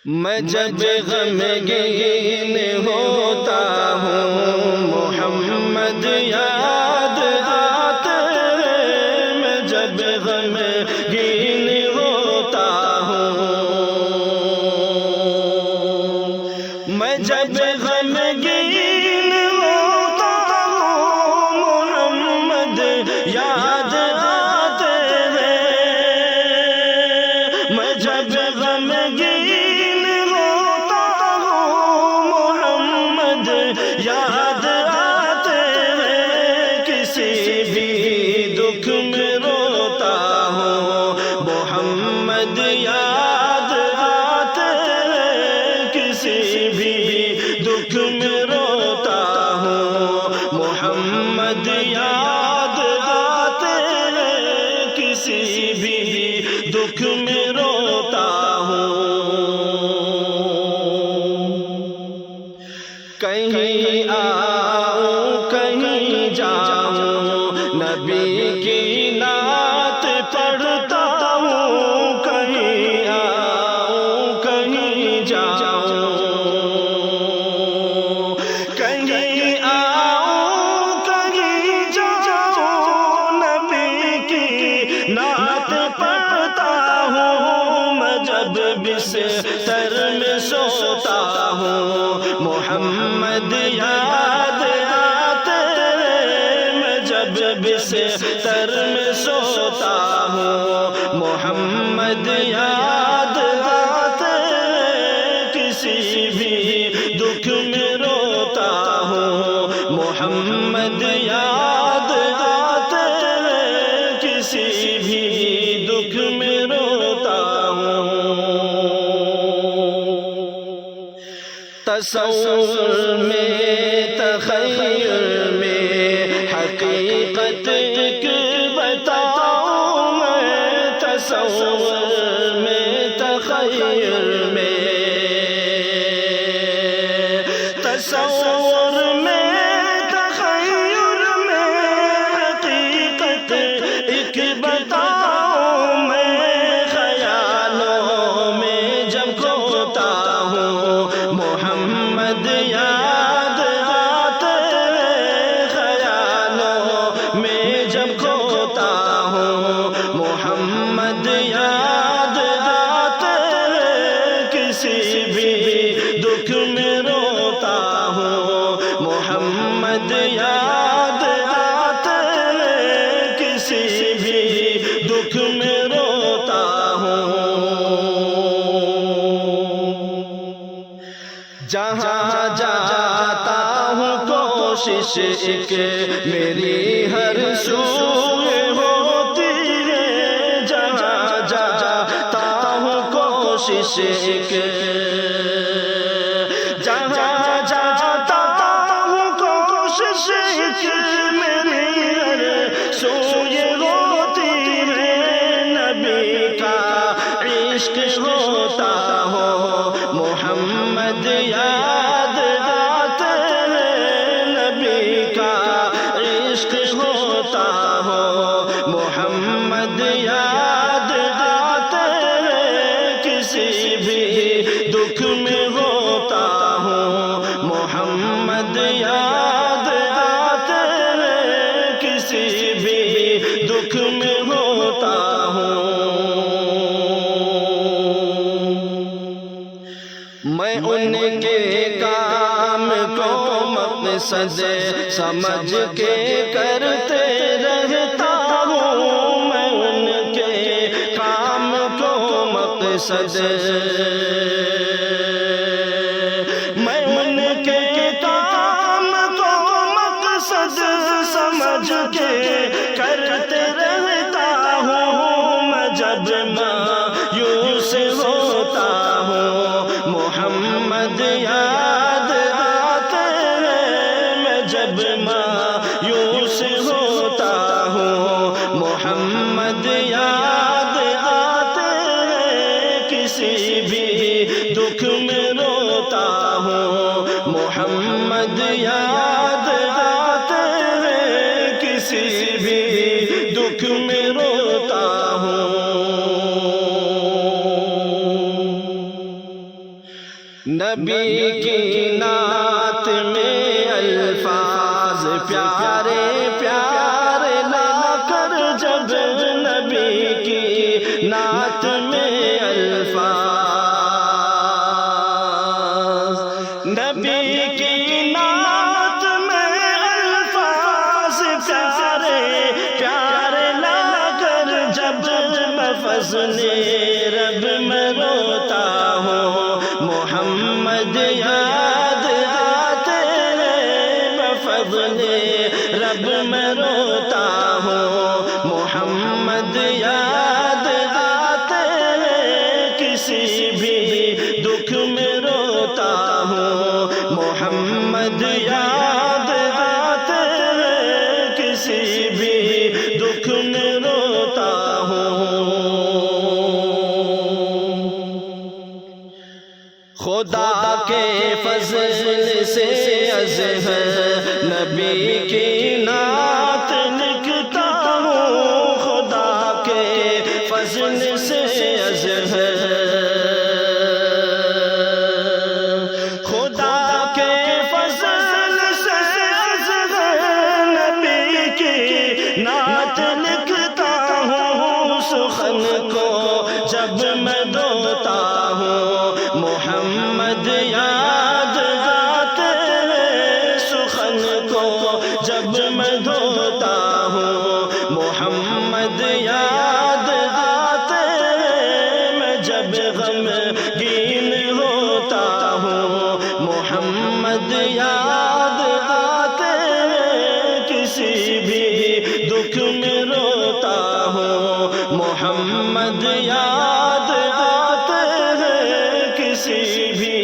میں جب غمگین ہوتا ہوں محمد یاد آتے ہیں، میں جب غمگین ہوتا ہوں، میں جب غمگین ہوتا ہوں محمد یاد آتے ہیں، میں جب غمگین ہوتا ہوں محمد یاد آتے ہیں، کسی بھی دکھ میں روتا ہوں محمد یاد آتے ہیں، کسی بھی دکھ میں روتا ہوں محمد یاد آتے ہیں، کسی بھی دکھ میں روتا ہوں، کہیں آؤں کہیں جاؤں نبی کی نعت پڑھتا ہوں، کہیں آؤں کہیں جاؤں، کہیں آؤں کہیں جاؤں نبی کی نعت پڑھتا ہوں، میں جب بستر میں سوتا ہوں محمد یاد آتے ہیں، میں جب بستر میں سوتا ہوں محمد یاد آتے ہیں، کسی بھی دکھ میں روتا ہوں محمد یاد آتے ہیں، کسی بھی دکھ میں روتا ہوں، تصور میں تخیل میں حقیقت ایک بتاؤں میں، تصور میں تخیل میں، تصور میں تخیل میں حقیقت ایک بتاؤں میں، خیالوں میں جب کھوتا ہوں محمد یاد آتے ہیں، خیالوں میں جب کھوتا ہوں محمد یاد آتے ہیں، کسی بھی دکھ میں روتا ہوں محمد یاد آتے ہیں، کسی بھی دکھ میں روتا ہوں، جہاں جاتا ہوں کوشش ایک میری ہر سوئے ہوتی ہے، جہاں جاتا ہوں کوشش ایک، جہاں جاتا ہوں کوشش ایک میری ہر سوئے ہوتی ہے، نبی کا عشق ہوتا ہو محمد یاد آتے ہیں، نبی کا عشق ہوتا ہو محمد یاد آتے ہیں، کسی بھی دکھ میں ہوتا ہوں محمد یاد آتے ہیں، کسی بھی دکھ میں ہوتا ہوں، میں ان کے کام کو مقصد سمجھ کے کرتے رہتا ہوں، میں ان کے کام کو مقصد، میں ان کے کام کو مقصد سمجھ کے کرتے رہتا ہوں، میں جب مایوس ہوتا ہوں محمد یاد آتے ہیں، میں جب مایوس ہوتا ہوں محمد یاد آتے ہیں، کسی بھی دکھ میں روتا ہوں محمد یاد آتے ہیں، کسی بھی دکھ میں روتا ہوں، نبی کی نعت میں الفاظ پیارے پیارے لا کر جب نبی کی نعت میں الفاظ، نبی کی نعت میں الفاظ پیارے پیارے لا کر جب میں فضل رب میں روتا ہوں، محمد یاد آتے ہیں، بفضل رب میں روتا ہوں، محمد یاد آتے ہیں، کسی بھی دکھ میں روتا ہوں، محمد یاد آتے ہیں، کسی بھی دکھ میں روتا ہوں۔ خدا کے فضل سے اظہر نبی کی نعت لکھتا ہوں، خدا کے فضل سے اظہر، خدا کے فضل سے اظہر نبی کی نعت لکھتا ہوں، سخن کو جب میں دھوتا ہوں، محمد یاد آتے ہیں، سخن کو جب میں دھوتا ہوں، محمد یاد آتے ہیں، میں جب غمگین ہوتا ہوں، محمد یاد آتے ہیں، کسی بھی دکھ میں روتا ہوں، محمد یاد آتے ہیں، کسی بھی